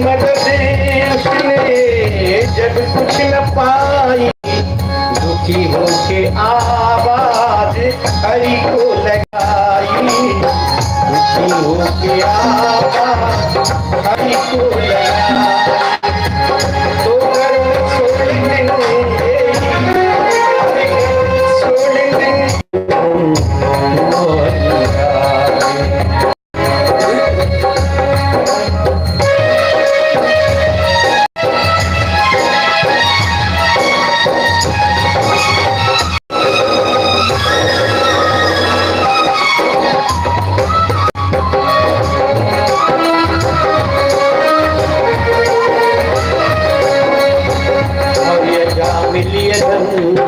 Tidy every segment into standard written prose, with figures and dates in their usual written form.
मदद उसने जब कुछ न पाई, दुखी होके आवाज हरि को लगाई, दुखी होके आवाज हरि को लगाई। तो घर छोड़ देंगे, छोड़ देंगे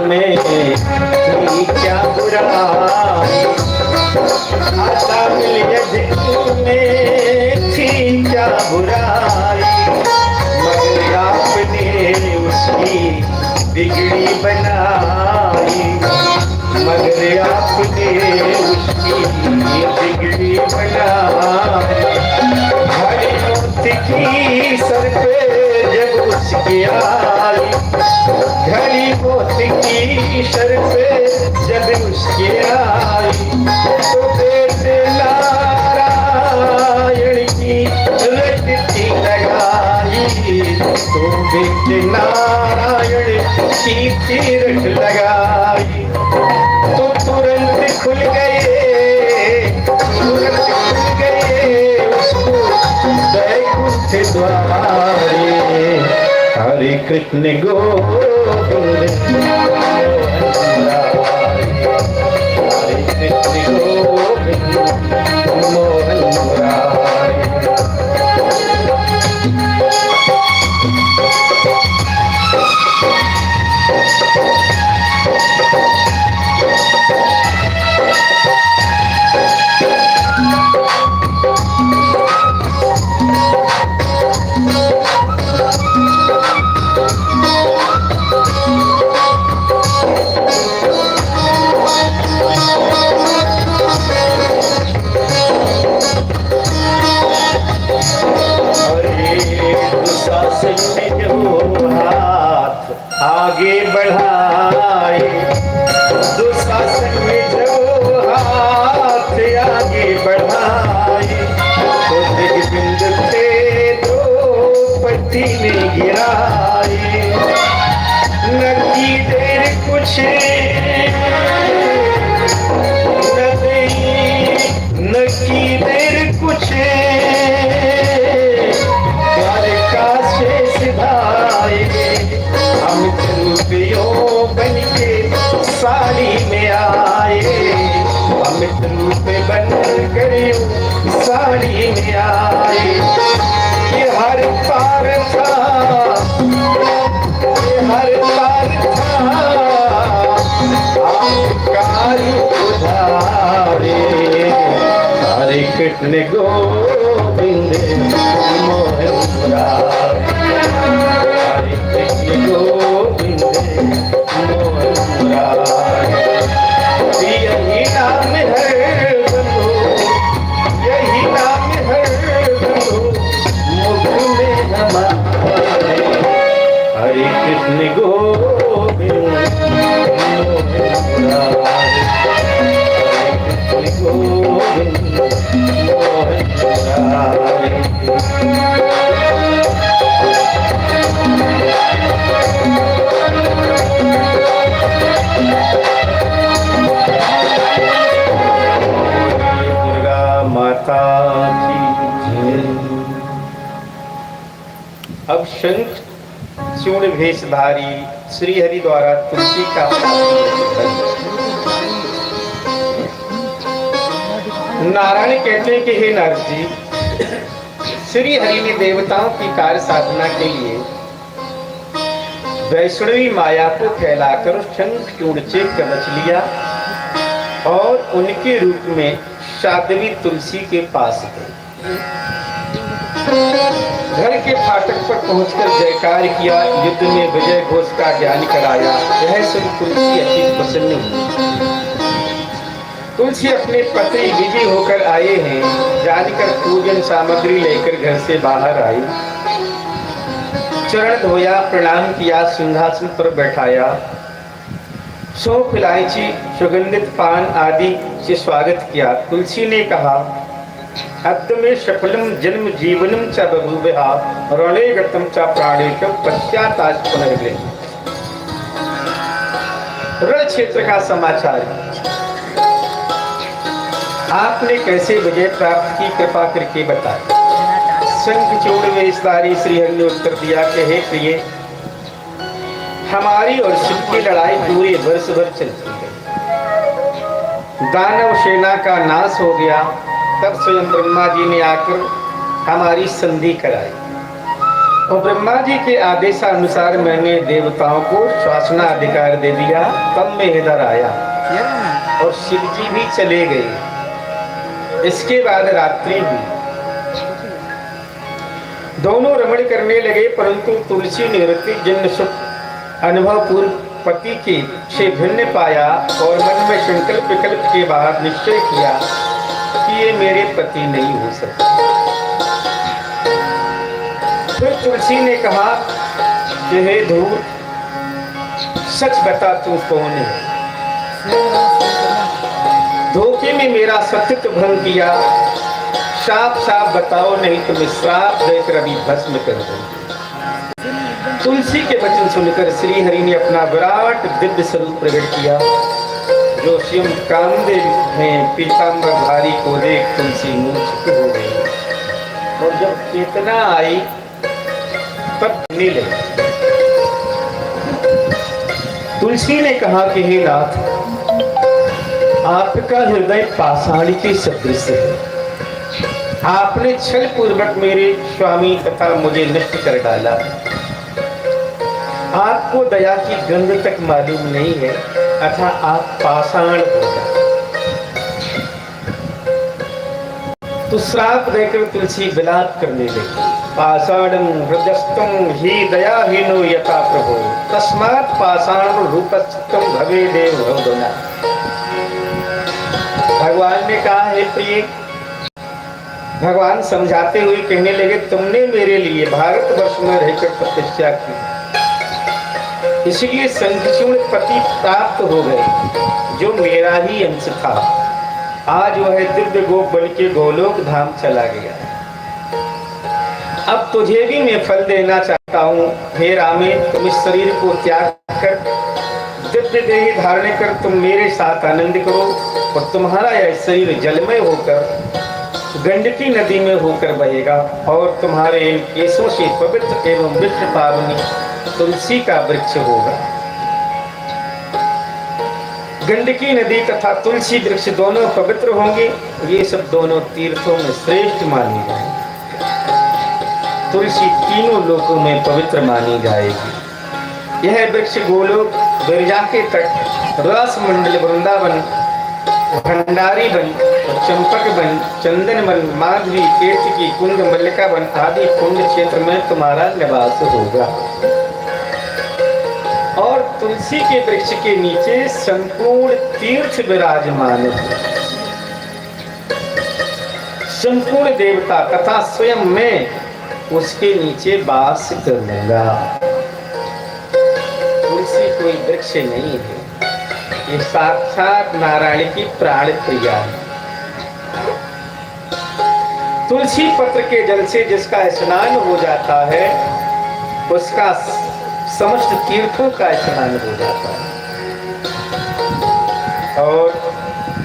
में क्या बुरा, आता मिलिए में थी क्या बुराई, मगर आपने उसकी बिगड़ी बनाई, मगर आपने उसकी बिगड़ी बनाई। हरी मौत की सर पे जब उसकी आई, घड़ी मौत की सर पे जब उसकी आई, तो बेटे नारायण की रटती लगाई, तो बेटे नारायण की तीरथ लगाई। तो तुरंत खुल गए, तुरंत खुल गए उसको वैकुंठ द्वारे। हरे कृष्ण गोविंद, हरे कृष्ण गोविंद मोहन मुरारी। आगे बढ़ाए, दुशासन में जो हाथ आगे बढ़ाए, तो दिग्विजय थे द्रौपदी में गिराए। न की देर कुछ न की देर कुछ द्वारका से सिधाए, अमित रूपियों बन के साड़ी में आए, अमित रूप बन कर साड़ी में आए। ये हर पार था, ये हर पार था आपका उधारे। हरे कृष्ण गोविंद मोहन मुरारी, हरे कृष्ण गोविंद मोहन मुरारी। यही नाम है बंधु, यही नाम है बंधु मुख में हमारे। हरे कृष्ण गोविंद मोहन मुरारी, हरे कृष्ण गोविंद मोहन मुरारी। माता की। अब शंख चूर्ण भेषधारी श्री हरि द्वारा तुलसी का नारायण कहते हैं कि हे नारद जी, श्री हरि ने देवताओं की कार्य साधना के लिए वैष्णवी माया को फैलाकर शंख चूर्ण से कवच लिया और उनके रूप में साध्वी तुलसी के पास गए। घर के फाटक पर पहुंचकर जयकार किया, युद्ध में विजय घोष का ज्ञान कराया। यह सुन तुलसी अति प्रसन्न हुई। तुलसी अपने पति विजय होकर आए हैं जानकर पूजन सामग्री लेकर घर से बाहर आई। चरण धोया, प्रणाम किया, सिंहासन पर बैठाया, सौंफ, इलायची, सुगंधित पान आदि से स्वागत किया। तुलसी ने कहा, अद्य में सफलम जन्म जीवनम च बभूवः रणे गतम च प्राणेकम पश्चाताच पुनर्गृह। रण क्षेत्र का समाचार, आपने कैसे विजय प्राप्त की, कृपा करके बताए। शंखचूड़ वेशधारी श्रीहरि ने उत्तर दिया कि हे प्रिय, हमारी और शिव की लड़ाई पूरे वर्ष भर चलती है। दानव सेना का नाश हो गया, तब स्वयं ब्रह्मा जी ने आकर हमारी संधि कराई और ब्रह्मा जी के आदेशानुसार मैंने देवताओं को शासना अधिकार दे दिया। तब मैं इधर आया और शिव जी भी चले गए। इसके बाद रात्रि हुई, दोनों रमण करने लगे, परंतु तुलसी ने ऋतिक जन्म सुख अनुभव पूर्व पति के से भिन्न पाया और मन में संकल्प विकल्प के बाद निश्चय किया कि ये मेरे पति नहीं हो सकते। फिर तुलसी ने कहा कि हे धूर्त, सच बता तू कौन है। धोखे में मेरा सत्य भंग किया, साफ साफ बताओ, नहीं तो मैं श्राप देकर अभी भस्म कर दूंगी। तुलसी के वचन सुनकर श्री हरि ने अपना विराट दिव्य स्वरूप प्रकट किया, जो स्वयं कामदेव हैं। पीताम्बरधारी को देख तुलसी मूर्छित हो गई और जब चेतना आई तब नीले। तुलसी ने कहा कि हे नाथ, आपका हृदय पाषाण के सदृश है। आपने छल पूर्वक मेरे स्वामी तथा मुझे नष्ट कर डाला। आपको दया की गंध तक मालूम नहीं है, अथा आप पाषाण हो गए। तो श्राप देकर तुलसी विलाप करने लगी, पाषाणं हृदयस्थं हि दयाहीनो यथा प्रभो तस्मात् पाषाण रूपस्थं भवेदेव भवदुना। भगवान ने कहा, हे प्रिय, भगवान समझाते हुए कहने लगे, तुमने मेरे लिए भारतवर्ष में रहकर तपस्या की, इसलिए शंखचूड़ पति प्राप्त हो गए, जो मेरा ही अंश था। आज वह दिव्य गोप बन के गोलोक धाम चला गया। अब तुझे भी मैं फल देना चाहता हूँ। हे रामे, तुम इस शरीर को त्याग कर दिव्य देही धारण कर तुम मेरे साथ आनंद करो और तुम्हारा यह शरीर जलमय होकर गंडकी नदी में होकर बहेगा और तुम्हारे इन केशों से पवित्र एवं विश्व पावनी तुलसी का वृक्ष होगा। गंडकी नदी तथा तुलसी वृक्ष दोनों पवित्र होंगे। ये सब दोनों तीर्थों में श्रेष्ठ मानी जाएंगे। तुलसी तीनों लोकों में पवित्र मानी जाएगी। यह वृक्ष गोलोक, विरजा के तट, रस मंडल, वृंदावन, भंडारी वन, चंपक वन, चंदन वन, माधवी, केतकी कुंड, मल्लिका वन आदि कुंड क्षेत्र में तुम्हारा निवास होगा। और तुलसी के वृक्ष के नीचे संपूर्ण तीर्थ विराजमान है। संपूर्ण देवता तथा स्वयं मैं उसके नीचे वास करूंगा। तुलसी कोई वृक्ष नहीं है, ये साक्षात नारायण की प्राण प्रिया है। तुलसी पत्र के जल से जिसका स्नान हो जाता है, उसका समस्त तीर्थों का स्नान हो जाता है। और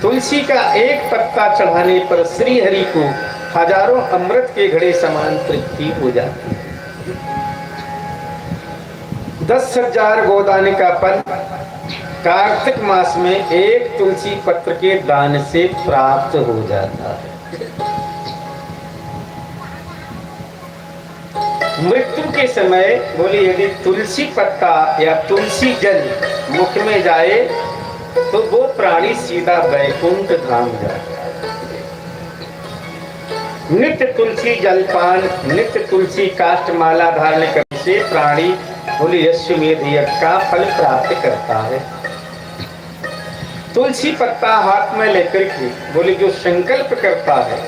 तुलसी का एक पत्ता चढ़ाने पर श्री हरि को हजारों अमृत के घड़े समान तृप्ति हो जाती है। 10,000 गोदान का फल कार्तिक मास में एक तुलसी पत्र के दान से प्राप्त हो जाता है। मृत्यु के समय बोले, यदि तुलसी पत्ता या तुलसी जल मुख में जाए तो वो प्राणी सीधा वैकुंठ धाम जाता है। नित्य तुलसी जलपान, नित्य तुलसी काष्ठ माला धारण करने से प्राणी बोले अश्वमेध यज्ञ का फल प्राप्त करता है। तुलसी पत्ता हाथ में लेकर के बोले जो संकल्प करता है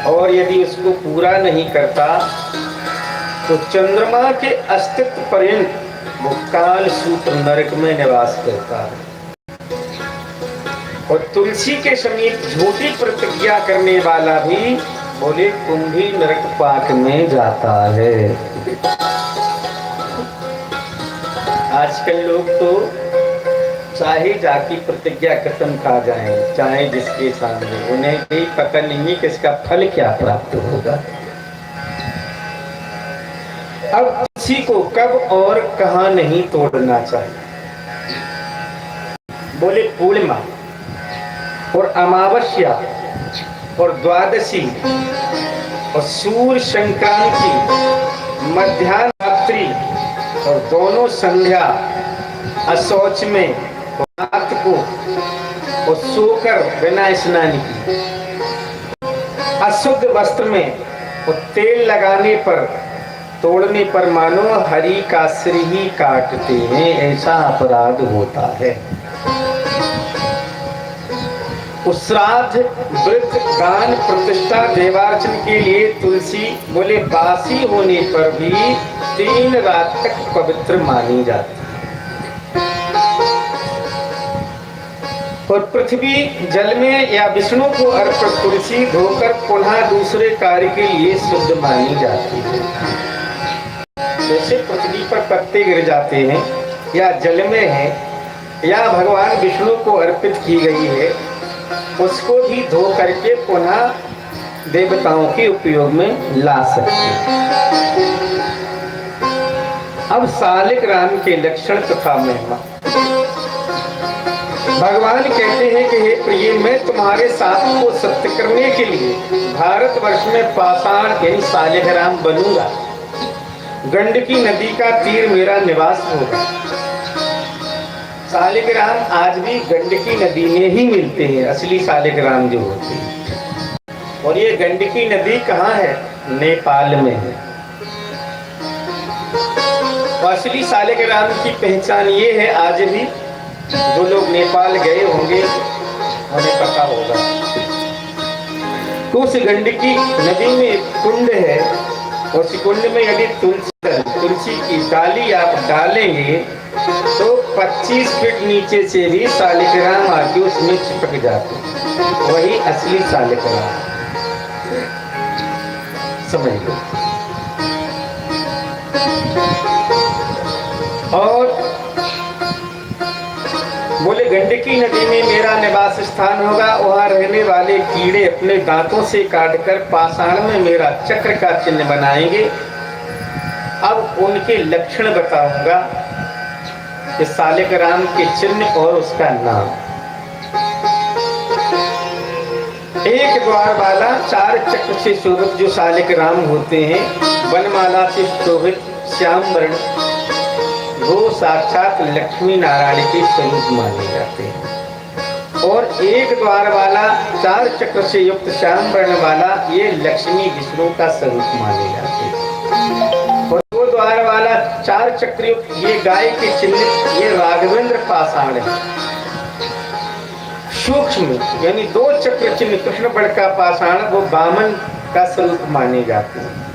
और यदि उसको पूरा नहीं करता तो चंद्रमा के अस्तित्व पर्यंत वो काल सूत्र नरक में निवास करता है। और तुलसी के समीप झूठी प्रतिज्ञा करने वाला भी बोले कुंभी नरक पाक में जाता है। आजकल लोग तो चाहे जाकी प्रतिज्ञा खत्म खा जाए, चाहे जिसके सामने, उन्हें भी पता नहीं है कि इसका फल क्या प्राप्त होगा। अब किसी को कब और कहां नहीं तोड़ना चाहिए। बोले पूर्णिमा और अमावस्या और द्वादशी और सूर्य संक्रांति, मध्याह्न रात्रि और दोनों संध्या, अशौच में और रात को और सोकर बिना स्नान की, अशुद्ध वस्त्र में और तेल लगाने पर, तोड़ने पर मानो हरि का सिर ही काटते हैं, ऐसा अपराध होता है। श्राद्ध, व्रत, दान, प्रतिष्ठा, देवार्चन के लिए तुलसी बोले बासी होने पर भी 3 रात तक पवित्र मानी जाती है। और पृथ्वी जल में या विष्णु को अर्पित तुलसी धोकर पुनः दूसरे कार्य के लिए शुद्ध मानी जाती है। जैसे पृथ्वी पर पत्ते गिर जाते हैं या जल में है या भगवान विष्णु को अर्पित की गई है, उसको भी धो करके पुनः देवताओं के उपयोग में ला सकते हैं। अब शालिक राम के लक्षण तथा महिमा। भगवान कहते हैं कि हे प्रिय, मैं तुम्हारे साथ को सत्य करने के लिए भारतवर्ष में पाषाण यानी शालिक राम बनूंगा। गंडकी नदी का तीर मेरा निवास होगा। शालिक राम आज भी गंडकी नदी में ही मिलते हैं, असली शालिक राम जो होते हैं। और ये गंडकी नदी कहाँ है? नेपाल में है। तो असली शालिक राम की पहचान ये है, आज भी जो लोग नेपाल गए होंगे उन्हें पता होगा। तो उस गंडकी नदी में एक कुंड है और उस कुंड में यदि तुलसी की डाली आप डालेंगे तो 25 फीट नीचे से भी शालिक राम आके उसमें चिपक जाते। वही असली शालिक राम, समझ लो। और बोले गंडकी नदी में मेरा निवास स्थान होगा, वहां रहने वाले कीड़े अपने दांतों से काटकर पाषाण में मेरा चक्र का चिन्ह बनाएंगे। अब उनके लक्षण बताऊंगा, इस शालिक राम के चिन्ह और उसका नाम। एक द्वार वाला 4 चक्र से शोभित जो शालिक राम होते हैं, वनमाला से शोभित श्याम वर्ण, वो साक्षात लक्ष्मी नारायण के स्वरूप माने जाते हैं। और एक द्वार वाला 4 चक्र से युक्त श्याम वर्ण वाला, ये लक्ष्मी विष्णु का स्वरूप माने जाते हैं। और दो द्वार वाला 4 चक्र युक्त ये गाय के चिन्ह, ये राघवेंद्र पाषाण है। सूक्ष्म यानी 2 चक्र चिन्ह कृष्ण बड़ का पाषाण, वो वामन का स्वरूप माने जाते हैं।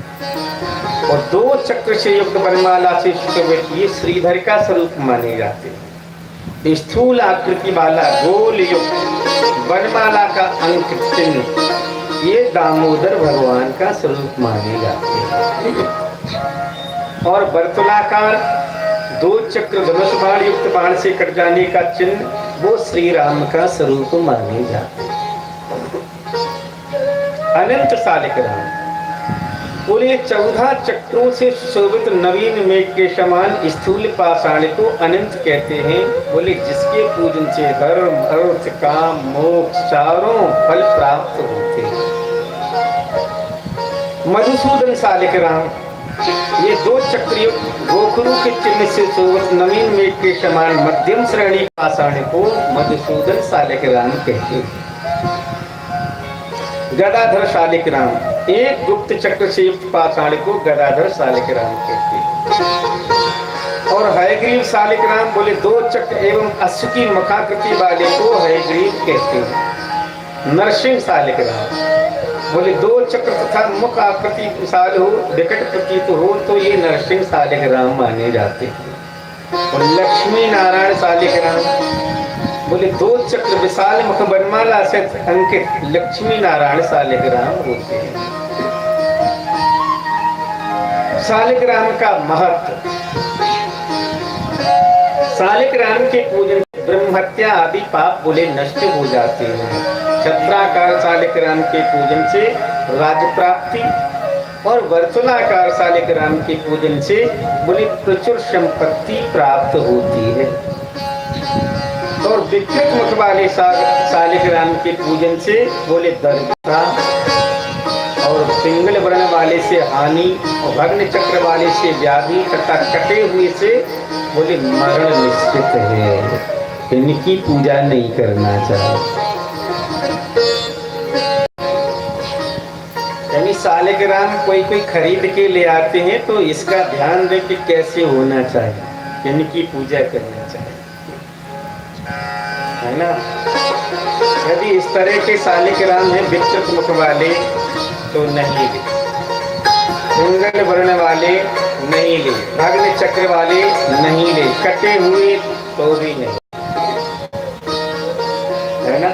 और 2 चक्र से युक्त वनमाला से शोभित ये श्रीधर का स्वरूप माने जाते हैं। स्थूल आकृति वाला गोल युक्त वनमाला का अंक चिन्ह, ये दामोदर भगवान का स्वरूप माने जाते हैं। और वर्तुलाकार 2 चक्र धनुष बाण युक्त बाण से कट जाने का चिन्ह, वो श्री राम का स्वरूप माने जाते हैं। अनंत शालिक राम पूरे 14 चक्रों से शोभित नवीन मेघ के समान स्थूल पाषाण को अनंत कहते हैं। बोले जिसके पूजन से धर्म अर्थ काम मोक्ष चारों फल प्राप्त होते हैं। मधुसूदन शालिक राम, ये 2 चक्र गोखरू के चिन्ह से शोभित नवीन मेघ के समान मध्यम श्रेणी पाषाण को मधुसूदन शालिक राम कहते हैं। गदाधर शालिक राम, एक गुप्त चक्र से युक्त पाषाण को गदाधर शालिक राम कहते हैं। और हयग्रीव शालिक राम, बोले 2 चक्र एवं अश्व की मुखाकृति वाले को हयग्रीव कहते हैं। नरसिंह शालिक राम, बोले दो चक्र तथा मुख आकृति विशाल हो, विकट प्रतीत हो तो ये नरसिंह शालिग्राम माने जाते हैं। और लक्ष्मी नारायण शालिग्राम, बोले दो चक्र विशाल मुख वनमाला से अंकित लक्ष्मी नारायण शालिग्राम होते हैं। शालिग्राम का महत्व, शालिग्राम के पूजन ब्रह्म हत्या आदि पाप बोले नष्ट हो जाते हैं। छत्राकार शालिग्राम के पूजन से राज्य प्राप्ति और वर्तुलाकार शालिग्राम के पूजन से बोले प्रचुर संपत्ति प्राप्त होती है। और विकृत मुख वाले शालिग्राम के पूजन से बोले दरिद्रता और पिंगल वर्ण वाले से हानि और भग्न चक्र वाले से व्याधि तथा कटे हुए से बोले मरण निश्चित है। इनकी पूजा नहीं करना चाहिए। यानी शालिग्राम कोई खरीद के ले आते हैं तो इसका ध्यान दें कि कैसे होना चाहिए, इनकी पूजा करना चाहिए, है ना। यदि इस तरह के शालिग्राम है विकृत मुख वाले तो नहीं ले, पिंगल वर्ण वाले नहीं ले, भग्न चक्र वाले नहीं ले, कटे हुए तो भी नहीं, है ना।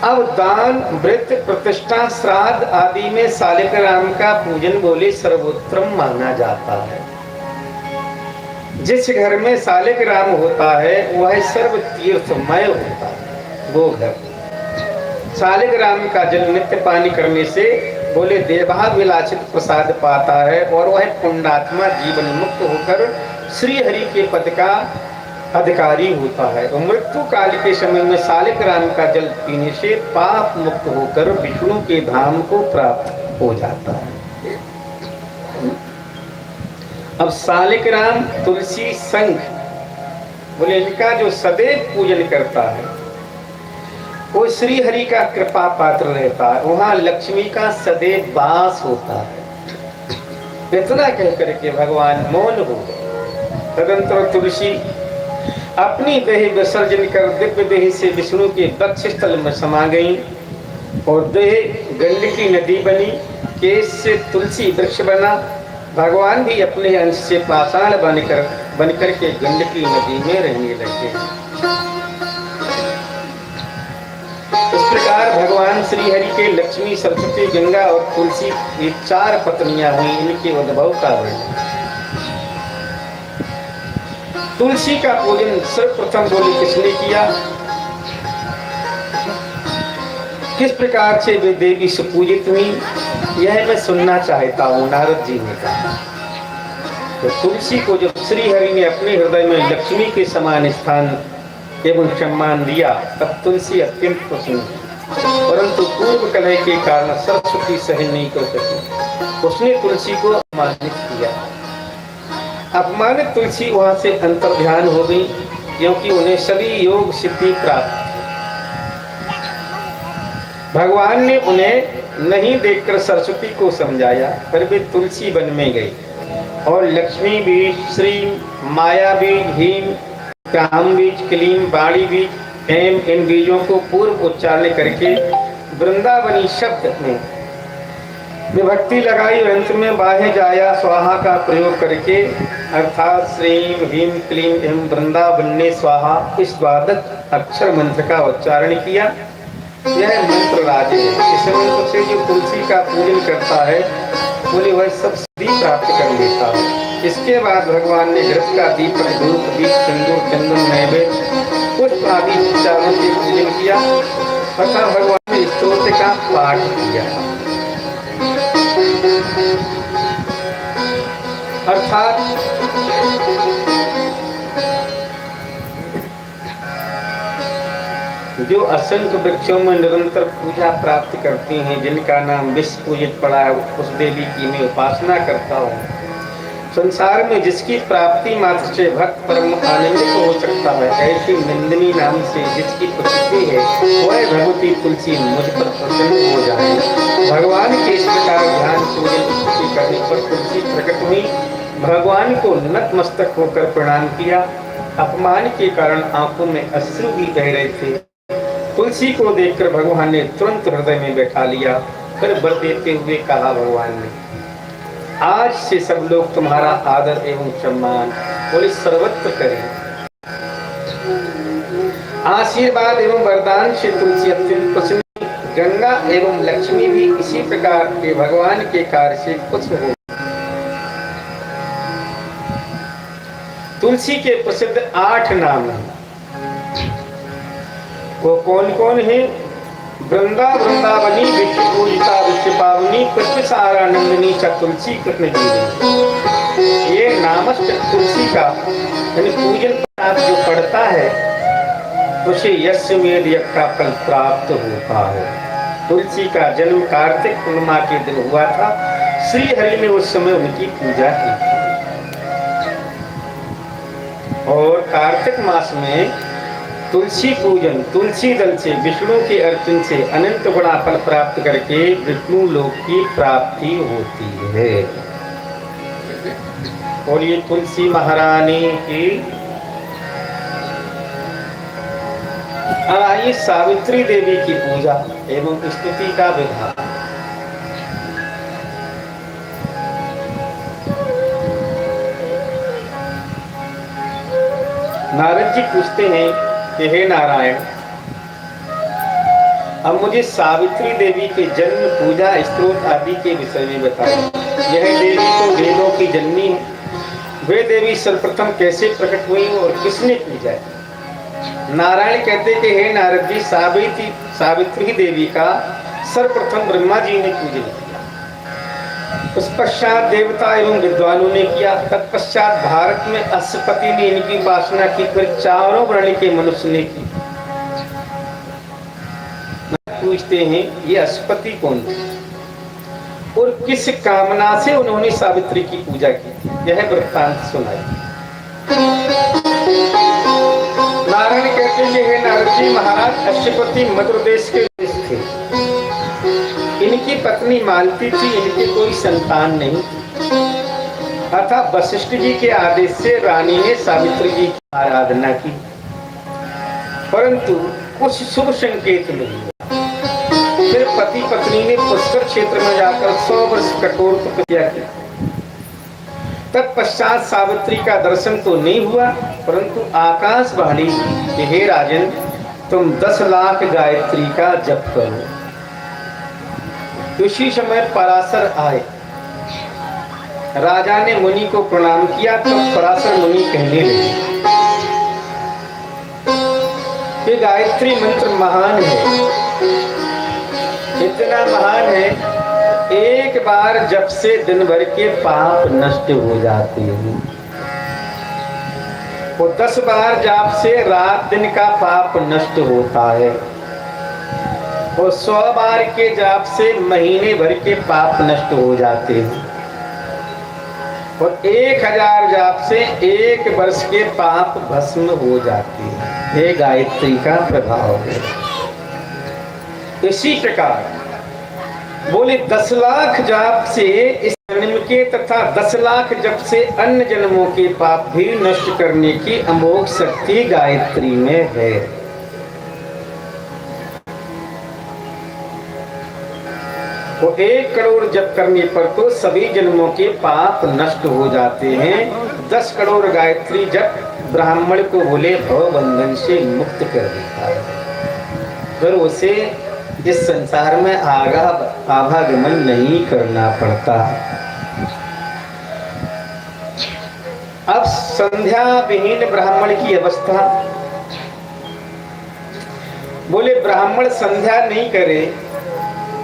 अब दान व्रत प्रतिष्ठा श्राद्ध आदि में शालिग्राम का पूजन बोले सर्वोत्तम माना जाता है। जिस घर में शालिग्राम होता है वह सर्व तीर्थमय होता है। वो घर शालिग्राम का जल नित्य पानी करने से बोले देवाभिलाषित प्रसाद पाता है और वह पुण्यात्मा जीवन मुक्त होकर श्री हरि के पद का अधिकारी होता है। और मृत्यु काल के समय में शालिग्राम का जल पीने से पाप मुक्त होकर विष्णु के धाम को प्राप्त हो जाता है। अब शालिग्राम तुलसी शंख बोले इनका जो सदैव पूजन करता है वो श्री हरि का कृपा पात्र रहता है, वहां लक्ष्मी का सदैव वास होता है। इतना कह करके भगवान मौन हो गए। तदंतर तुलसी अपनी देह विसर्जन कर दिव्य देह से विष्णु के वक्षस्थल में समा गई और देह गंडकी नदी बनी, केश से तुलसी वृक्ष बना। भगवान भी अपने अंश से पाषाण बनकर के गंडकी नदी में रहने लगे। इस प्रकार भगवान श्री हरि के लक्ष्मी, सरस्वती, गंगा और तुलसी ये चार पत्नियां हुई। इनके उद्भव का वर्णन। तुलसी का पूजन सर्वप्रथम बोले किसने किया, किस प्रकार से वे देवी सुपूजित हुई, यह मैं सुनना चाहता हूँ। नारद जी ने कहा तो तुलसी को जब श्री हरि ने अपने हृदय में लक्ष्मी के समान स्थान एवं सम्मान दिया तब तुलसी अत्यंत प्रसन्न हुई। परंतु पूर्व कलह के कारण सरस्वती सहन नहीं कर सकी, उसने तुलसी को अपमानित किया। अपमानित तुलसी वहां से अंतर्ध्यान हो गई क्योंकि उन्हें सभी योग सिद्धि प्राप्त। भगवान ने उन्हें नहीं देखकर सरस्वती को समझाया, पर वे तुलसी वन में गई और लक्ष्मी बीज, श्री, माया बीज, हीम, काम बीज, क्लीम, बाणी बीज, एम इन बीजों को पूर्व उच्चारण करके वृंदावनी शब्द में विभक्ति लगाई। अंत में बाह्य जाया स्वाहा का प्रयोग करके अर्थात श्रीम ह्रीम क्लीम एम वृंदावन्ने स्वाहा इस द्वादश अक्षर मंत्र का उच्चारण किया। यह मंत्र राज है। इस मंत्र से जो तुलसी का पूजन करता है बोले वह सब सिद्धि प्राप्त कर लेता है। इसके बाद भगवान ने घृत का दीपक, धूप, दीप, सिंदूर, चंदन, नैवेद्य, पुष्प आदि चारों से पूजन किया तथा भगवान ने स्तोत्र का पाठ किया। अर्थात जो असंख्य वृक्षों में निरंतर पूजा प्राप्त करती हैं, जिनका नाम विश्व पूजित पड़ा है, उस देवी की मैं उपासना करता हूँ। संसार में जिसकी प्राप्ति मात्र से भक्त परम आनंदित हो सकता है, ऐसी नंदिनी नाम से जिसकी प्रसिद्धि है, वह भगवती तुलसी मुझ पर प्रसन्न हो जाए। भगवान के इस प्रकार ध्यान पूजन करने पर तुलसी प्रकट हुई, भगवान को नतमस्तक होकर प्रणाम किया। अपमान के कारण आंखों में अश्रु भी बह रहे थे। तुलसी को देखकर भगवान ने तुरंत हृदय में बैठा लिया। फिर वर देते हुए कहा भगवान ने, आज से सब लोग तुम्हारा आदर एवं सम्मान बोले सर्वत्र करें। आशीर्वाद एवं वरदान से तुलसी अत्यंत प्रसन्न, गंगा एवं लक्ष्मी भी इसी प्रकार के भगवान के कार्य से खुश हो। तुलसी के प्रसिद्ध 8 नाम हैं। वो कौन कौन है? वृंदा वृंदावनी, विश्व पूजिता विश्व पावनी, कृष्ण सारानंदिनी च तुलसी कृष्ण जीवनी। ये नामस्त तुलसी का यानी पूजन पाठ जो पढ़ता है उसे यज्ञ का फल प्राप्त होता है। तुलसी का जन्म कार्तिक पूर्णिमा के दिन हुआ था। श्री हरि ने उस समय उनकी पूजा की और कार्तिक मास में तुलसी पूजन, तुलसी दल से, विष्णु के अर्चन से अनंत गुणा फल प्राप्त करके विष्णु लोक की प्राप्ति होती है। और ये तुलसी महारानी की। अब आइए सावित्री देवी की पूजा एवं स्तुति का विधान। नारद जी पूछते हैं कि हे नारायण, अब मुझे सावित्री देवी के जन्म, पूजा, स्त्रोत आदि के विषय में बताएं। यह देवी तो वेदों की जननी है। वे देवी सर्वप्रथम कैसे प्रकट हुई और किसने पूजा है? नारायण कहते कि हे नारद जी, सावित्री देवी का सर्वप्रथम ब्रह्मा जी ने पूजन किया, उस पश्चात देवता एवं विद्वानों ने किया, तत्पश्चात भारत में अश्वपति ने इनकी उपासना की, फिर चारों वर्ण के मनुष्य ने की। पूछते हैं ये अश्वपति कौन थे और किस कामना से उन्होंने सावित्री की पूजा की? यह वृत्तांत सुनाई। नारायण कहते हैं हे नारद जी, महाराज अश्वपति मध्य देश के थे। इनकी पत्नी मालती थी, इनके कोई संतान नहीं। अतः वशिष्ठ जी के आदेश से रानी ने सावित्री जी की आराधना की, परंतु कुछ शुभ संकेत नहीं हुआ। फिर पति पत्नी ने पुष्कर क्षेत्र में जाकर 100 वर्ष कठोर तपस्या की। तत्पश्चात सावित्री का दर्शन तो नहीं हुआ, परंतु आकाशवाणी कि हे राजन, तुम 10 लाख गायत्री का जप करो। उसी समय पराशर आए। राजा ने मुनि को प्रणाम किया, तब तो पराशर मुनि कहने लगे कि गायत्री मंत्र महान है, इतना महान है, एक बार जप से दिन भर के पाप नष्ट हो जाते हैं। वो 10 बार जाप से रात दिन का पाप नष्ट होता है और 100 बार के जाप से महीने भर के पाप नष्ट हो जाते हैं और 1000 जाप से 1 वर्ष के पाप भस्म हो जाते हैं। ये गायत्री का प्रभाव है। इसी प्रकार बोले 10 लाख जाप से इस जन्म के तथा 10 लाख जप से अन्य जन्मों के पाप भी नष्ट करने की अमोघ शक्ति गायत्री में है। तो 1 करोड़ जप करने पर तो सभी जन्मों के पाप नष्ट हो जाते हैं। 10 करोड़ गायत्री जप ब्राह्मण को बोले भव बंधन से मुक्त कर देता है, फिर उसे इस संसार में आवागमन नहीं करना पड़ता। अब संध्या विहीन ब्राह्मण की अवस्था। बोले ब्राह्मण संध्या नहीं करे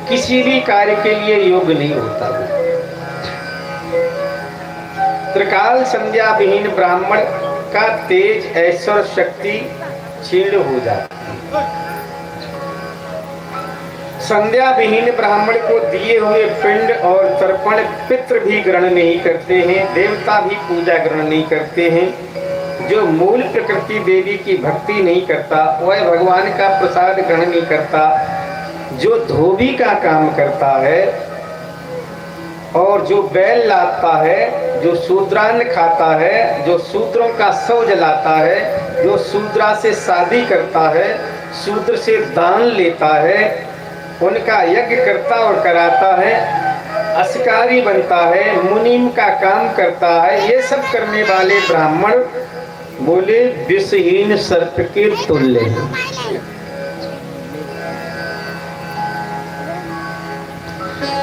किसी भी कार्य के लिए योग्य नहीं होता। त्रिकाल संध्या विहीन ब्राह्मण का तेज, ऐश्वर्य, शक्ति क्षीण हो जाती है। संध्या विहीन ब्राह्मण को दिए हुए पिंड और तर्पण पितृ भी ग्रहण नहीं करते हैं, देवता भी पूजा ग्रहण नहीं करते हैं। जो मूल प्रकृति देवी की भक्ति नहीं करता वह भगवान का प्रसाद ग्रहण नहीं करता। जो धोबी का काम करता है और जो बैल लाता है, जो शूद्रान्न खाता है, जो शूद्रों का शव जलाता है, जो शूद्रा से शादी करता है, शूद्र से दान लेता है, उनका यज्ञ करता और कराता है, अस्कारी बनता है, मुनीम का काम करता है, ये सब करने वाले ब्राह्मण बोले विषहीन सर्प के तुल्य हैं।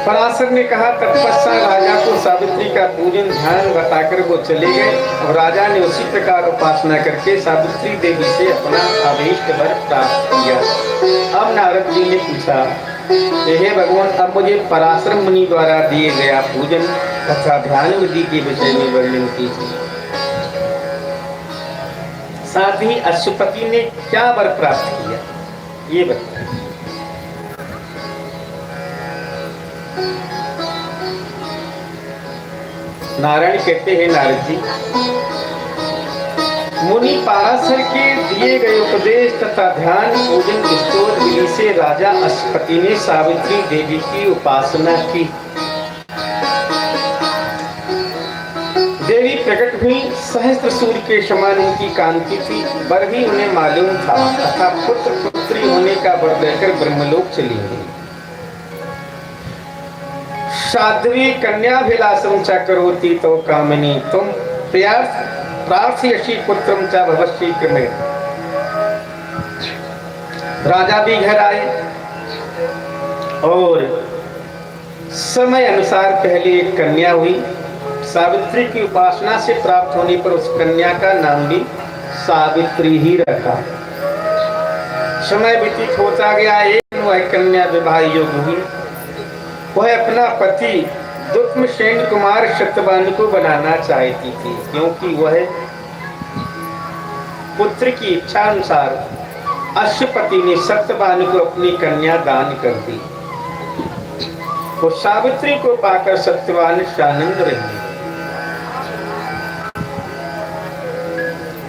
पराशर ने कहा तत्पश्चात राजा को सावित्री का पूजन ध्यान बताकर वो चले गए और राजा ने उसी प्रकार उपासना करके सावित्री देवी से अपना अभीष्ट वर प्राप्त किया। अब नारद जी ने पूछा, हे भगवान, अब मुझे पराशर मुनि द्वारा दिए गया पूजन तथा ध्यान विधि के विषय में वर्णन कीजिए। साथ ही अश्वपति ने क्या वर प्राप्त किया ये बताइए। नारायण कहते हैं, नारद जी, मुनि पराशर के दिए गए उपदेश तथा ध्यान पूजन स्तोत्र विधि से राजा अश्वपति ने सावित्री देवी की उपासना की। देवी प्रकट हुई, सहस्त्र सूर्य के समान उनकी कांति थी। वर भी उन्हें मालूम था तथा पुत्र पुत्री होने का वर लेकर ब्रह्मलोक चली गई। साध्वी कन्याभिलाषं च करोति तो कामिनी तुम प्रार्थयसि पुत्रं च भवसि क्रमे। राजा भी घर आए और समय अनुसार पहले एक कन्या हुई। सावित्री की उपासना से प्राप्त होने पर उस कन्या का नाम भी सावित्री ही रखा। समय व्यतीत होता गया, एक वह कन्या विवाह योग्य हुई। वह अपना पति दुष्मसेन कुमार सत्यवान को बनाना चाहती थी, क्योंकि वह पुत्र की इच्छा अनुसार अश्वपति ने सत्यवान को अपनी कन्या दान कर दी। वो सावित्री को पाकर सत्यवान सानंद रही।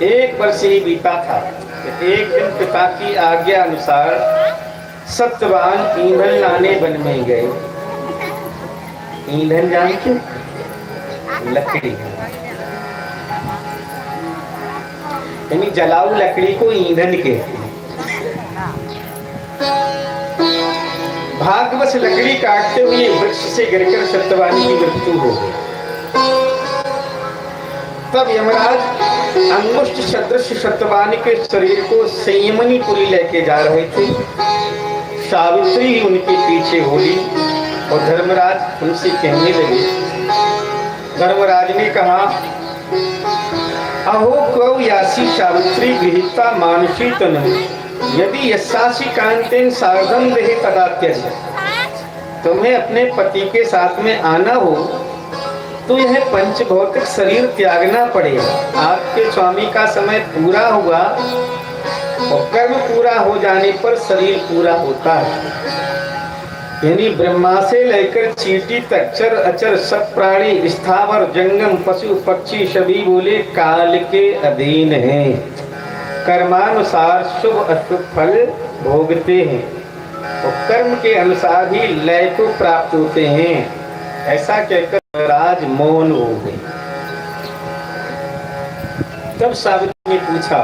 एक वर्ष ही बीता था। एक दिन पिता की आज्ञा अनुसार सत्यवान ईंधन लाने वन में गए। ईंधन जानते, लकड़ी, यानी जलाऊ लकड़ी को ईंधन कहते हैं। भाग्यवश लकड़ी काटते हुए वृक्ष से गिरकर सत्यवानी की मृत्यु हो गई। तब यमराज अंगुष्ठ सदृश सत्यवानी के शरीर को संयमनीपुरी लेके जा रहे थे। सावित्री ही उनके पीछे होली और धर्मराज उनसे कहने लगे। धर्मराज ने कहा, अहो कौ यासी सावित्री गृहीता मानुषी तन यदि यशासी कांतेन सार्धम देहि तदात्यज। तुम्हें अपने पति के साथ में आना हो तो यह पंचभौतिक शरीर त्यागना पड़ेगा। आपके स्वामी का समय पूरा हुआ और कर्म पूरा हो जाने पर शरीर पूरा होता है। यानी ब्रह्मा से लेकर चींटी तक चर अचर सब प्राणी स्थावर जंगम पशु पक्षी सभी बोले काल के अधीन हैं, कर्मानुसार शुभ अशुभ फल भोगते हैं और कर्म के अनुसार ही लय को प्राप्त होते हैं। ऐसा कहकर राज मौन हो गए। तब सावित्री ने पूछा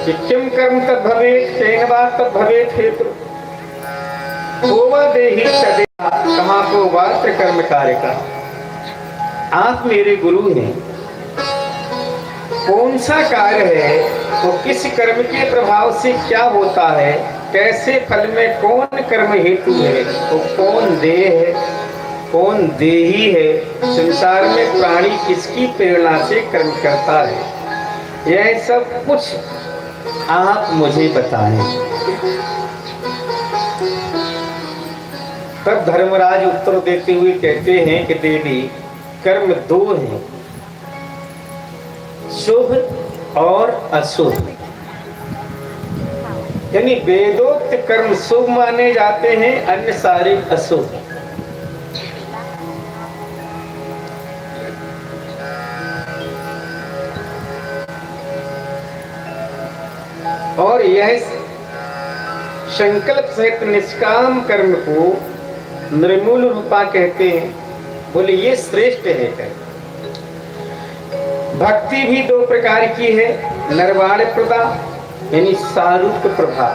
कि किम कर्म तद भवेत तेन वा तद भवेत हेतु देहि सदे। कहाँ को वात्र कर्म कार्य का। आप मेरे गुरु हैं, कौन सा कार्य है तो किस कर्म के प्रभाव से क्या होता है, कैसे फल में कौन कर्म हेतु है तो कौन देह है, कौन देही है, संसार में प्राणी किसकी प्रेरणा से कर्म करता है, यह सब कुछ आप मुझे बताएं। तब धर्मराज उत्तर देते हुए कहते हैं कि देवी कर्म दो हैं, शुभ और अशुभ। यानी वेदोक्त कर्म शुभ माने जाते हैं, अन्य सारे अशुभ। और यह संकल्प सहित निष्काम कर्म को निर्मूल रूपा कहते हैं। बोले ये श्रेष्ठ है कर्म। भक्ति भी दो प्रकार की है, निर्वाण प्रदा यानी सारूप प्रभा।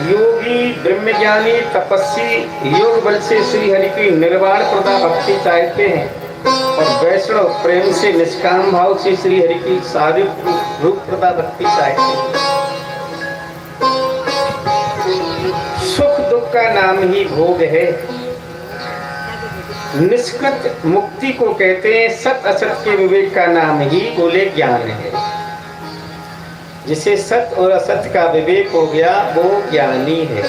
योगी ब्रह्मज्ञानी तपस्वी योग बल से श्री हरि की निर्वाण प्रदा भक्ति चाहते हैं और वैष्णव प्रेम से निष्काम भाव से श्री हरि की सारूप रूप प्रदा भक्ति चाहते हैं। सुख दुख का नाम ही भोग है। निष्कृत मुक्ति को कहते हैं। सत असत के विवेक का नाम ही बोले ज्ञान है। जिसे सत और असत का विवेक हो गया वो ज्ञानी है।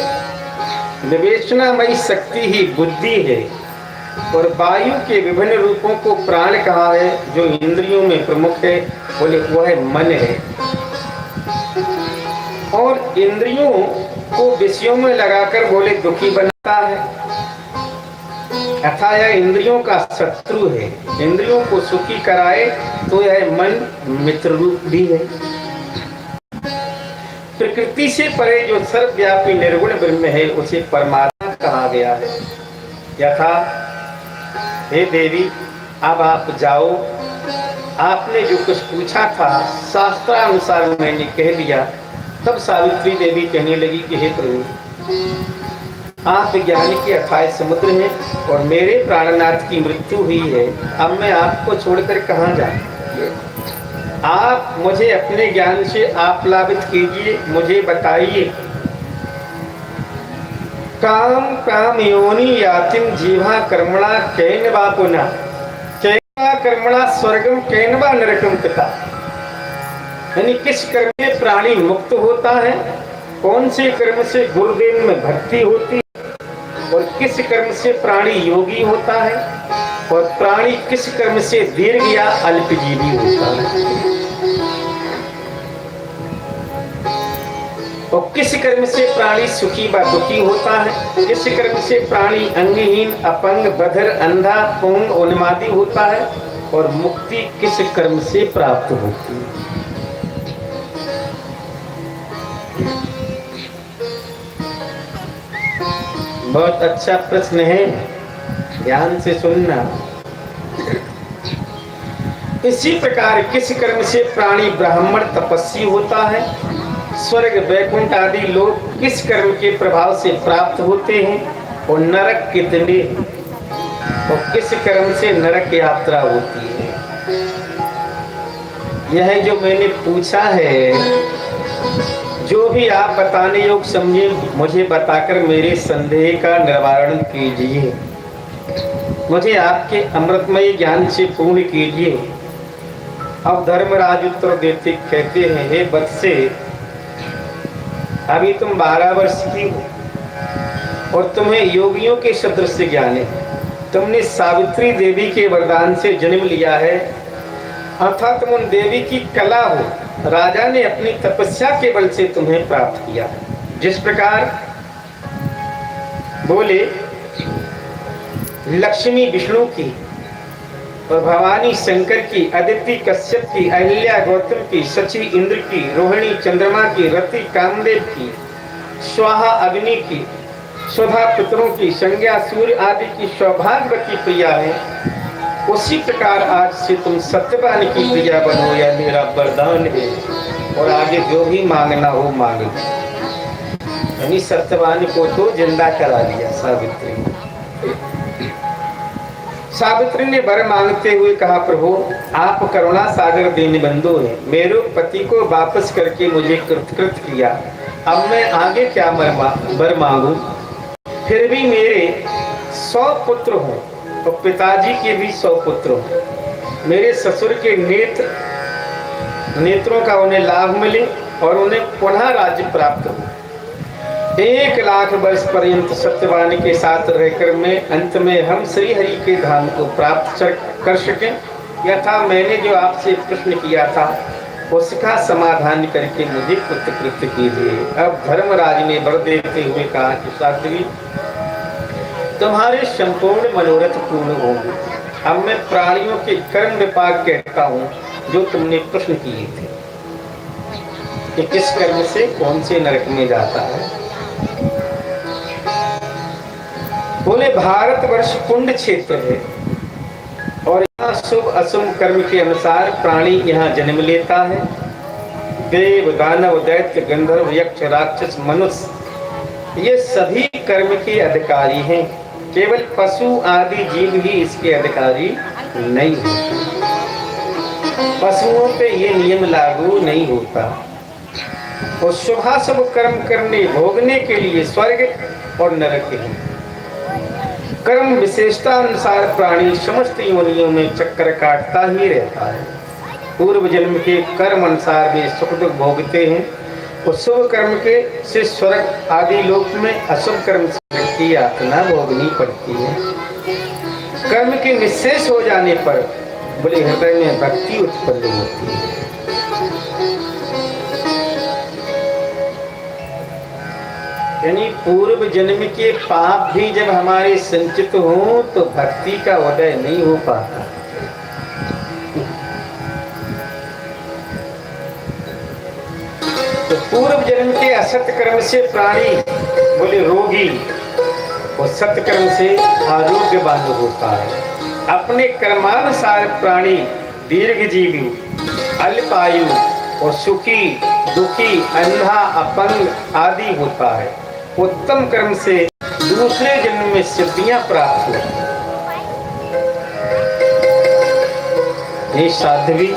विवेचनामयी शक्ति ही बुद्धि है। और वायु के विभिन्न रूपों को प्राण कहा है, जो इंद्रियों में प्रमुख है, बोले वह मन है। और इंद्रियों को विषयों में लगाकर बोले दुखी बनाता है, अथा यह इंद्रियों का शत्रु है। इंद्रियों को सुखी कराए तो यह मन मित्र रूप भी है। प्रकृति से परे जो सर्वव्यापी निर्गुण ब्रह्म है उसे परमात्मा कहा गया है। यथा हे देवी अब आप जाओ, आपने जो कुछ पूछा था शास्त्रानुसार मैंने कह दिया। तब सावित्री देवी कहने लगी कि हे प्रभु, आप ज्ञान के अथाह समुद्र हैं और मेरे प्राणनाथ की मृत्यु हुई है। अब मैं आपको छोड़कर कहाँ जाऊं? आप मुझे अपने ज्ञान से आप्लावित कीजिए, मुझे बताइए। काम काम योनि यातिम जीवा कर्मणा कैन वा पुनः कैन कर्मणा स्वर्गम कैन वा नरकम पिता। यानी किस कर्म में प्राणी मुक्त होता है, कौन से कर्म से गुरुदेव में भक्ति होती है, और किस कर्म से प्राणी योगी होता है, और प्राणी किस कर्म से दीर्घ या अल्पजीवी होता है, और किस कर्म से प्राणी सुखी व दुखी होता है, किस कर्म से प्राणी अंगहीन अपंग बधिर अंधा पूर्ण उन्मादी होता है, और मुक्ति किस कर्म से प्राप्त होती है। बहुत अच्छा प्रश्न है, ध्यान से सुनना। इसी प्रकार किस कर्म से प्राणी ब्राह्मण तपस्वी होता है, स्वर्ग वैकुंठ आदि लोग किस कर्म के प्रभाव से प्राप्त होते हैं, और नरक कितने, और किस कर्म से नरक यात्रा होती है। यह जो मैंने पूछा है, जो भी आप बताने योग समझे मुझे बताकर मेरे संदेह का निवारण कीजिए। मुझे आपके अमृतमय ज्ञान से पूर्ण कीजिए। अब धर्मराज उत्तर देते कहते हैं, हे बत्से, अभी तुम 12 वर्ष की हो और तुम्हें योगियों के सदृश ज्ञान है। तुमने सावित्री देवी के वरदान से जन्म लिया है, अर्थात तुम उन देवी की कला हो। राजा ने अपनी तपस्या के बल से तुम्हें प्राप्त किया। जिस प्रकार बोले लक्ष्मी विष्णु की, और भवानी शंकर की, अदिति कश्यप की, अहिल्या गौतम की, शची इंद्र की, रोहिणी चंद्रमा की, रति कामदेव की, स्वाहा अग्नि की, स्वधा पुत्रों की, संज्ञा सूर्य आदि की सौभाग्यवती प्रिया है। उसी प्रकार आज से तुम सत्यवान की प्रिया बनो, यह मेरा वरदान है। और आगे जो भी मांगना हो मांगो। यानी सत्यवान को तो जिंदा करा दिया सावित्री। सावित्री ने वर मांगते हुए कहा, प्रभु आप करुणा सागर दीन बंधु हैं, मेरे पति को वापस करके मुझे कृतकृत किया। अब मैं आगे क्या वर मांगू? फिर भी मेरे 100 पुत्र हों, तो पिताजी के भी 100 पुत्र हों। मेरे ससुर के नेत्रों का उन्हें लाभ मिले और उन्हें पुनः राज्य प्राप्त हो। 1 लाख वर्ष पर्यंत सत्यवान के साथ रहकर मैं अंत में हम श्री हरि के धाम को प्राप्त कर सकें। यथा मैंने जो आपसे प्रश्न किया था उसका समाधान करके मुझे कृतकृत कीजिए। अब धर्मराज ने वर देते हुए कहा कि शास्त्री, तुम्हारे संपूर्ण मनोरथ पूर्ण होंगे। अब मैं प्राणियों के कर्म विपाक कहता हूँ जो तुमने प्रश्न किए थे कि किस कर्म से कौन से नरक में जाता है। बोले भारतवर्ष पुण्य क्षेत्र है और शुभ अशुभ कर्म के अनुसार प्राणी यहाँ जन्म लेता है। देव, दानव, दैत्य, गंधर्व, यक्ष, राक्षस, मनुष्य ये सभी कर्म के अधिकारी हैं। केवल पशु आदि जीव ही इसके अधिकारी नहीं होते। पशुओं पे ये नियम लागू नहीं होता। और शुभाशुभ कर्म करने भोगने के लिए स्वर्ग और नरक है। कर्म विशेषता अनुसार प्राणी समस्त योनियों में चक्कर काटता ही रहता है। पूर्व जन्म के कर्म अनुसार वे सुख दुख भोगते हैं और शुभ कर्म के से स्वर्ग आदि लोक में, अशुभ कर्म की यातना भोगनी पड़ती है। कर्म के निःशेष हो जाने पर बोले हृदय में भक्ति उत्पन्न होती है। यानी पूर्व जन्म के पाप भी जब हमारे संचित हों तो भक्ति का उदय नहीं हो पाता। तो पूर्व जन्म के असत कर्म से प्राणी बोले रोगी और सत्य कर्म से आरोग्यवान होता है। अपने कर्मानुसार प्राणी दीर्घजीवी, अल्पायु और सुखी, दुखी, अंधा, अपंग आदि होता है। उत्तम कर्म से दूसरे जन्म में सिद्धियां प्राप्त होती हैं। ये साध्वी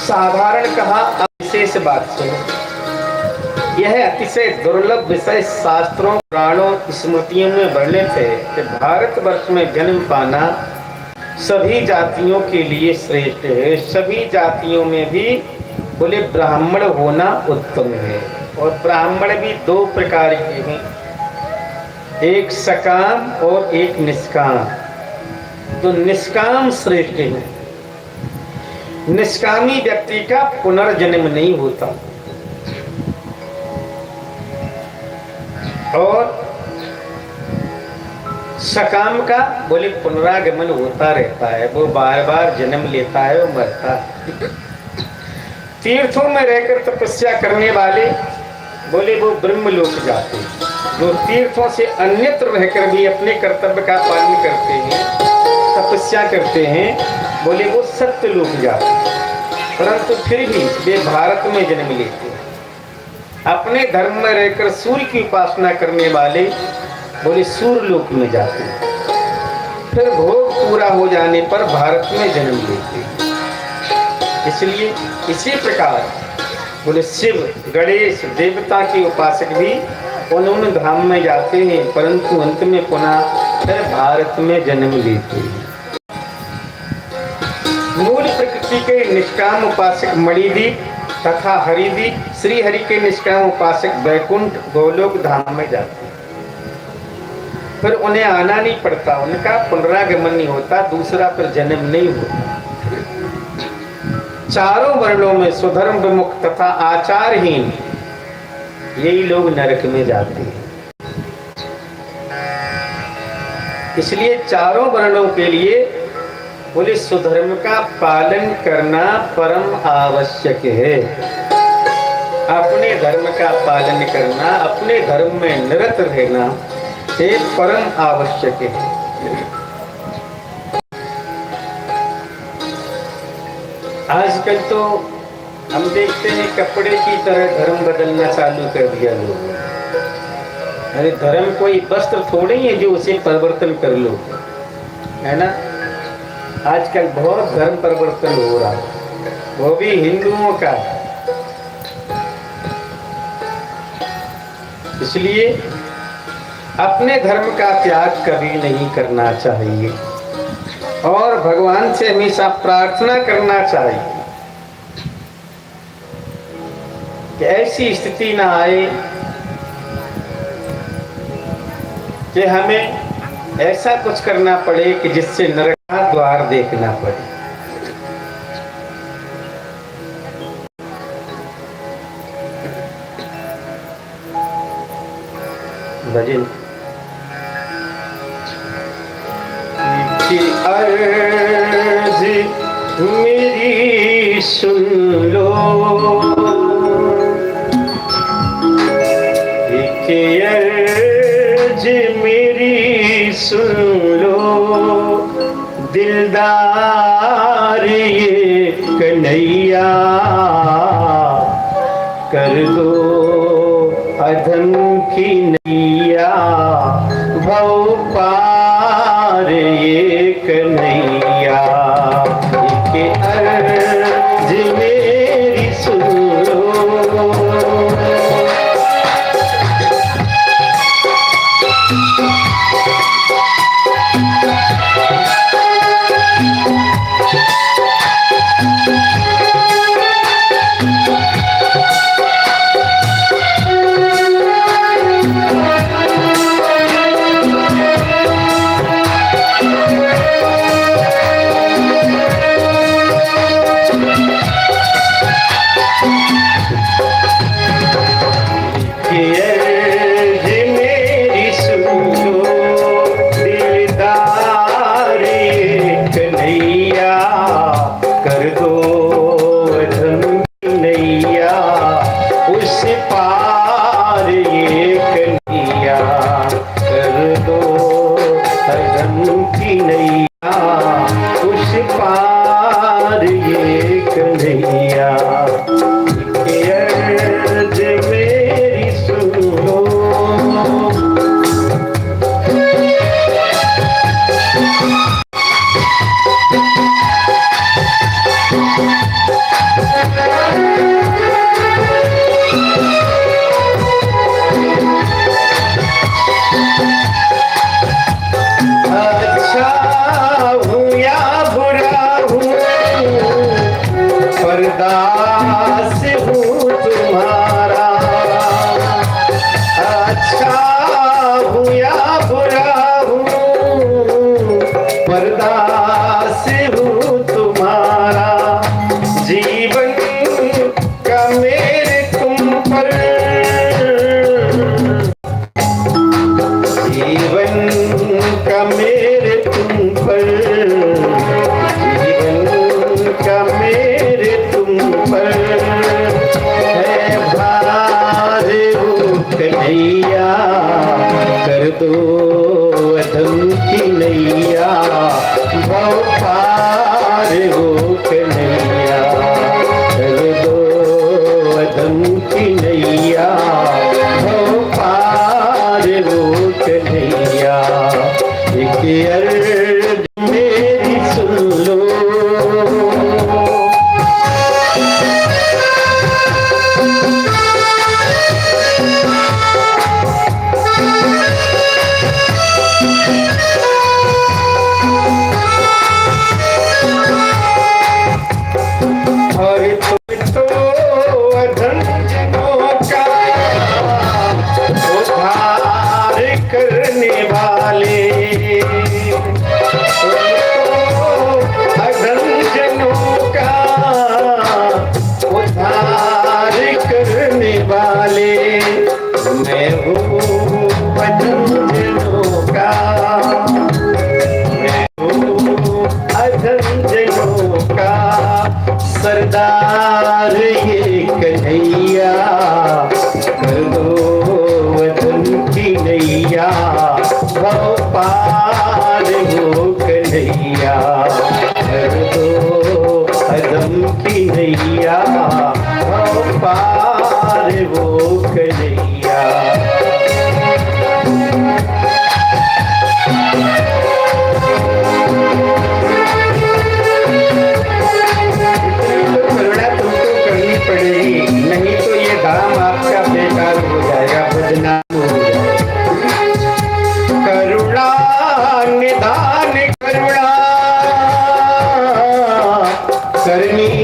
साधारण कहा, विशेष बात सुनो। यह अतिशय दुर्लभ विषय शास्त्रों, पुराणों, स्मृतियों में वर्णित है कि भारतवर्ष में जन्म पाना सभी जातियों के लिए श्रेष्ठ है। सभी जातियों में भी बोले ब्राह्मण होना उत्तम है। और ब्राह्मण भी दो प्रकार के हैं, एक सकाम और एक निष्काम। तो निष्काम श्रेष्ठ है। निष्कामी व्यक्ति का पुनर्जन्म नहीं होता और सकाम का बोले पुनरागमन होता रहता है। वो बार बार जन्म लेता है और मरता है। तीर्थों में रहकर तपस्या करने वाले बोले वो ब्रह्मलोक जाते हैं। जो तीर्थों से अन्यत्र रहकर भी अपने कर्तव्य का पालन करते हैं, तपस्या करते हैं, बोले वो सत्यलोक जाते हैं। परंतु फिर भी वे भारत में जन्म लेते हैं। अपने धर्म में रहकर सूर्य की उपासना करने वाले बोले सूर्यलोक में जाते हैं। फिर भोग पूरा हो जाने पर भारत में जन्म लेते हैं। इसलिए इसी प्रकार बोले शिव, गणेश, देवता के उपासक भी उन धाम में जाते हैं, परंतु अंत में पुनः फिर भारत में जन्म लेते हैं। मूल प्रकृति के निष्काम उपासक मणिदीप तथा हरिदीप, श्री हरि के निष्काम उपासक वैकुंठ गोलोक धाम में जाते हैं। फिर उन्हें आना नहीं पड़ता, उनका पुनरागमन नहीं होता, दूसरा फिर जन्म नहीं होता। चारों वर्णों में स्वधर्म विमुख तथा आचारहीन यही लोग नरक में जाते हैं। इसलिए चारों वर्णों के लिए बोले स्वधर्म का पालन करना परम आवश्यक है। अपने धर्म का पालन करना, अपने धर्म में निरत रहना ये परम आवश्यक है। आजकल तो हम देखते हैं कपड़े की तरह धर्म बदलना चालू कर दिया लोगों। अरे धर्म कोई वस्त्र थोड़े ही है जो उसे परिवर्तन कर लो, है ना। आजकल बहुत धर्म परिवर्तन हो रहा है, वो भी हिंदुओं का। इसलिए अपने धर्म का त्याग कभी नहीं करना चाहिए और भगवान से हमेशा प्रार्थना करना चाहिए कि ऐसी स्थिति ना आए कि हमें ऐसा कुछ करना पड़े कि जिससे नरक का द्वार देखना पड़े। भजन अर्ज मेरी सुन लो, अर्ज मेरी सुन लो, दिलदार ये कन्हैया कर दो अधम की नैया भव पार ये कन्हैया के अर्ज मेरी सुनो। दास हूँ तुम्हारा, अच्छा हूँ या बुरा हूँ परदास हूँ तुम्हारा। जीवन का मेरे तुम पर, जीवन का मेरे तुम पर, जीवन का मेरे पर है भार वो कन्हैया कर दो अधम की नैया भव पार वो कन्हैया कर दो अधम की नैया भव पार वो कन्हैया। एक अर्ज मेरी सुन लो। करने वाले अधंजनों का उद्धार करने वाले, मैं हूँ अधंजनों का, मैं हूँ अधंजनों का सरदार ये कन्हैया कर दो नैया भव पार वो कन्हैया कर दो अधम की नैया भव पार वो कन्हैया। करुणा तुमको करनी पड़ेगी, नहीं तो ये काम आपका बेकार हो जाएगा, बदनाम हो जाएगा। करुणा निधान करुणा करनी